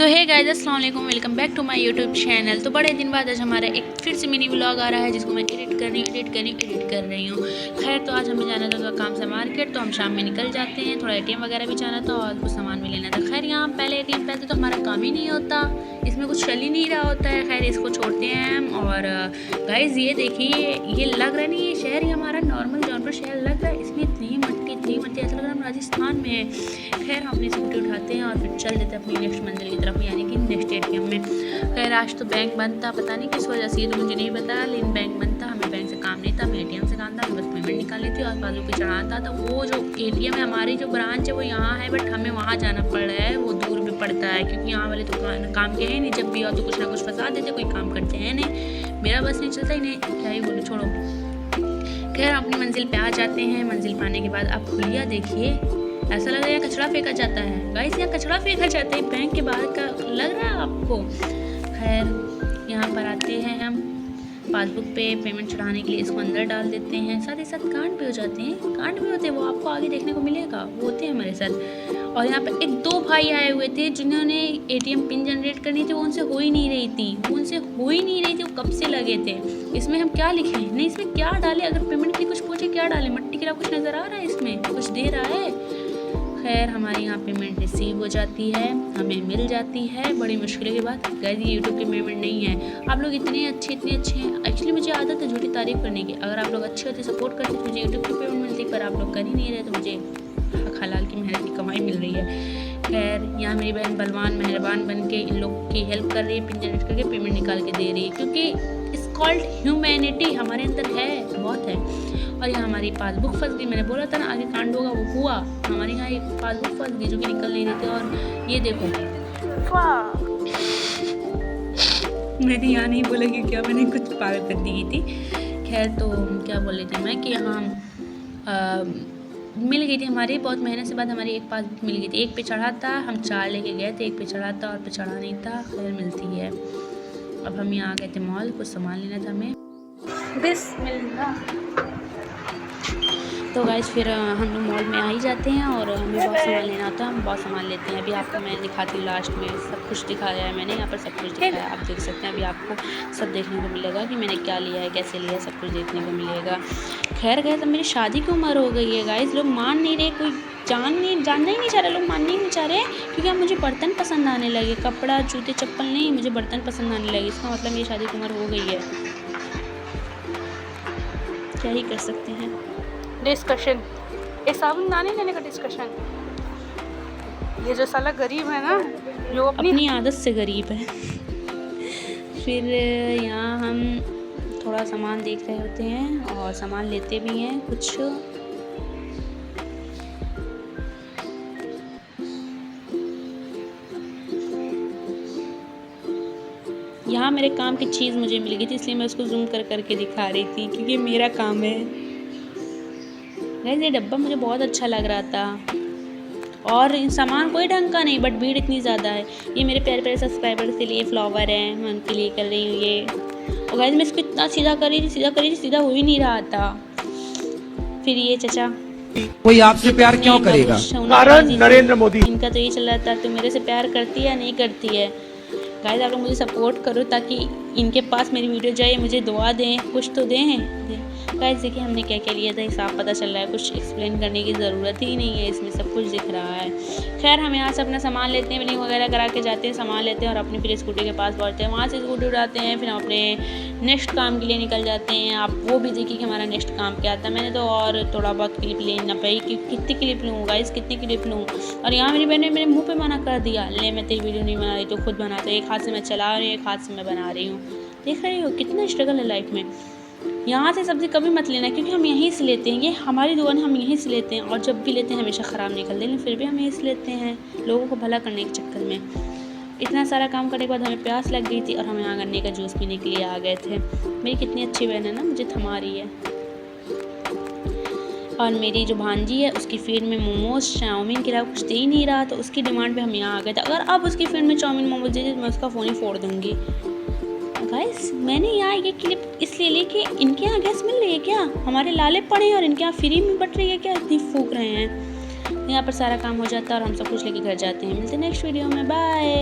तो हे गाइस, अस्सलाम वालेकुम, welcome back to my YouTube channel. तो बड़े दिन बाद आज हमारा एक फिर से मिनी व्लॉग आ रहा है जिसको मैं एडिट कर रही हूँ। खैर, तो आज हमें जाना था काम से मार्केट, तो हम शाम में निकल जाते हैं। थोड़ा एटीएम वगैरह भी जाना था और कुछ सामान भी लेना था। खैर, यहाँ पहले एटीएम पे तो हमारा काम ही नहीं होता, इसमें कुछ चल ही नहीं रहा होता है। खैर, इसको छोड़ते हैं हम। और गाइस, ये देखिए, ये लग रहा नहीं, ये शहर ही हमारा नॉर्मल जौनपुर शहर लग रहा है। इसमें इतनी मट्टी ऐसा लग रहा है हम राजस्थान में है। खैर, हम अपनी स्कूटी उठाते हैं और फिर चल देते हैं अपनी नेक्स्ट मंजिल की तरफ, यानी कि नेक्स्ट एटीएम में। खैर, आज तो बैंक बंद था, पता नहीं किस वजह से, ये तो मुझे नहीं पता, लेकिन बैंक बंद था। हमें बैंक से काम नहीं था, हमें एटीएम से काम था। हमें बस पेमेंट निकालनी थी और बाजू पे चढ़ाना था। तो वो जो एटीएम है, हमारी जो ब्रांच है वो यहाँ है, बट हमें वहाँ जाना पड़ रहा है। वो दूर भी पड़ता है क्योंकि यहाँ वाले तो काम के हैं नहीं। जब भी आओ तो कुछ ना कुछ फंसा देते, कोई काम करते हैं नहीं। मेरा बस नहीं चलता ही नहीं, क्या ही बोलो, छोड़ो। खैर, अपनी मंजिल पे आ जाते हैं। मंजिल पाने के बाद आप खुलिया देखिए, ऐसा लग रहा है यहाँ कचरा फेंका जाता है। गाइस, यहाँ कचरा फेंका जाता है बैंक के बाहर का, लग रहा है आपको। खैर, यहाँ पर आते हैं हम पासबुक पे पेमेंट चढ़ाने के लिए, इसको अंदर डाल देते हैं। साथ ही साथ कांड भी हो जाते हैं, कांड भी होते हैं, वो आपको आगे देखने को मिलेगा, वो होते हैं हमारे साथ। और यहाँ पर एक दो भाई आए हुए थे जिन्होंने एटीएम पिन जनरेट करनी थी, वो उनसे हो ही नहीं रही थी, वो कब से लगे थे। इसमें हम क्या लिखें, नहीं इसमें क्या डालें, अगर पेमेंट के लिए कुछ पूछे क्या डालें, मट्टी के अलावा कुछ नज़र आ रहा है इसमें, कुछ दे रहा है। खैर, हमारे यहाँ पेमेंट रिसीव हो जाती है, हमें मिल जाती है बड़ी मुश्किल के बाद। गाइस, ये यूट्यूब की पेमेंट नहीं है। आप लोग इतने अच्छे हैं। एक्चुअली मुझे आदत है झूठी तारीफ करने की। अगर आप लोग अच्छे होते, सपोर्ट करते तो मुझे यूट्यूब की पेमेंट मिलती, पर आप लोग कर ही नहीं रहे, तो मुझे हलाल की मेहनत की कमाई मिल रही है। खैर, यहाँ मेरी बहन बलवान मेहरबान बन के इन लोग की हेल्प कर रही है, पिन जनरेट करके पेमेंट निकाल के दे रही है, क्योंकि इट्स कॉल्ड ह्यूमैनिटी, हमारे अंदर है, बहुत है। और यहाँ हमारी पासबुक फंस गई, मैंने बोला था ना आगे कांड होगा, वो हुआ। हमारे यहाँ एक पासबुक फंस गई जो कि निकल नहीं रही थी। और ये देखो, मैंने यहाँ नहीं बोला कि क्या मैंने कुछ पागल कर दी थी। खैर, तो क्या बोल रही थी मैं कि यहाँ मिल गई थी हमारी, बहुत मेहनत से बाद हमारी एक पासबुक मिल गई थी। एक पे चढ़ा था, हम 4 लेके गए थे, एक पे चढ़ा था और पे चढ़ा नहीं था। खैर, मिलती है। अब हम यहाँ आ गए थे मॉल, कुछ सामान लेना था हमें। बिस्मिल्लाह। तो गाइस, फिर हम लोग मॉल में आ ही जाते हैं और हमें बहुत सामान लेना होता है, हम बहुत सामान लेते हैं। अभी आपको मैं दिखाती हूँ, लास्ट में सब कुछ दिखाया है मैंने, यहाँ पर सब कुछ दिखाया है, आप देख सकते हैं। अभी आपको सब देखने को मिलेगा कि मैंने क्या लिया है, कैसे लिया है, सब कुछ देखने को मिलेगा। खैर गाइस, अब मेरी शादी की उम्र हो गई है। गाइस, लोग मान नहीं रहे, कोई जानना ही नहीं चाह रहे, लोग मानने ही नहीं चाह रहे, क्योंकि अब मुझे बर्तन पसंद आने लगे, कपड़ा जूते चप्पल नहीं, मुझे बर्तन पसंद आने लगे। इसका मतलब मेरी शादी की उम्र हो गई है, क्या ही कर सकते हैं। डिस्कशन, ये साबुन दाने लेने का डिस्कशन। ये जो साला गरीब है ना, जो अपनी आदत से गरीब है। फिर यहाँ हम थोड़ा सामान देख रहे होते हैं और सामान लेते भी हैं कुछ। यहाँ मेरे काम की चीज़ मुझे मिल गई थी, इसलिए मैं उसको जूम कर करके दिखा रही थी, क्योंकि मेरा काम है। गाइस, ये डब्बा मुझे बहुत अच्छा लग रहा था और सामान कोई ढंग का नहीं, बट भीड़ इतनी ज़्यादा है। ये मेरे प्यारे प्यारे सब्सक्राइबर्स के लिए फ्लावर हैं, मैं उनके लिए कर रही हूँ ये। और गाइस, मैं इसको इतना सीधा कर रही थी, सीधा हो ही नहीं रहा था। फिर ये चचा, कोई आपसे प्यार क्यों करेगा? कारण नरेंद्र मोदी, इनका तो ये चल रहा था, तो मेरे से प्यार करती है या नहीं करती है। गाइस, आप लोग मुझे सपोर्ट करो ताकि इनके पास मेरी वीडियो जाए, मुझे दुआ दें, कुछ तो दें। गाइस, देखिए हमने क्या क्या लिया था, साफ पता चल रहा है, कुछ एक्सप्लेन करने की ज़रूरत ही नहीं है, इसमें सब कुछ दिख रहा है। खैर, हम यहाँ से अपना सामान लेते हैं, बिलिंग वगैरह करा के जाते हैं, सामान लेते हैं और अपनी फिर स्कूटी के पास पहुँचते हैं। वहाँ से स्कूटी उड़ाते हैं, फिर हम अपने नेक्स्ट काम के लिए निकल जाते हैं। आप वो भी देखिए कि हमारा नेक्स्ट काम क्या था। मैंने तो और थोड़ा बहुत क्लिप लेना पाई कि कितनी क्लिप लूँ गाइस, कितनी क्लिप लूँ। और यहाँ मेरी बहन ने मेरे मुँह पर मना कर दिया, ले मैं तेरी वीडियो नहीं बना रही, तो खुद बनाते। एक हाथ से मैं चला रही हूँ, एक हाथ से मैं बना रही हूँ। देख रही हो कितना स्ट्रगल है लाइफ में। यहाँ से सब्ज़ी कभी मत लेना, क्योंकि हम यहीं से लेते हैं, ये हमारी दुकान हम यहीं से लेते हैं। और जब भी लेते हैं हमेशा ख़राब निकलते हैं, लेकिन फिर भी हम यहीं से लेते हैं, लोगों को भला करने के चक्कर में। इतना सारा काम करने के बाद हमें प्यास लग गई थी और हम यहाँ गन्ने का जूस पीने के लिए आ गए थे। मेरी कितनी अच्छी बहन है ना, मुझे थमा रही है। और मेरी जो भांजी है, उसकी फीड में मोमोज चाउमीन के अलावा कुछ दे ही नहीं रहा, तो उसकी डिमांड पे हम यहाँ आ गए थे। अगर अब उसकी फीड में चाउमीन मोमोज दे दी तो मैं उसका फ़ोन ही फोड़ दूँगी। गाइस, मैंने यहाँ ये क्लिप इसलिए ली कि इनके यहाँ गैस मिल रही है क्या, हमारे लाले पड़े हैं और इनके यहाँ फ्री में बट रही है क्या, इतनी फूक रहे हैं। यहाँ पर सारा काम हो जाता है और हम सब कुछ लेके घर जाते हैं। मिलते हैं नेक्स्ट वीडियो में, बाय।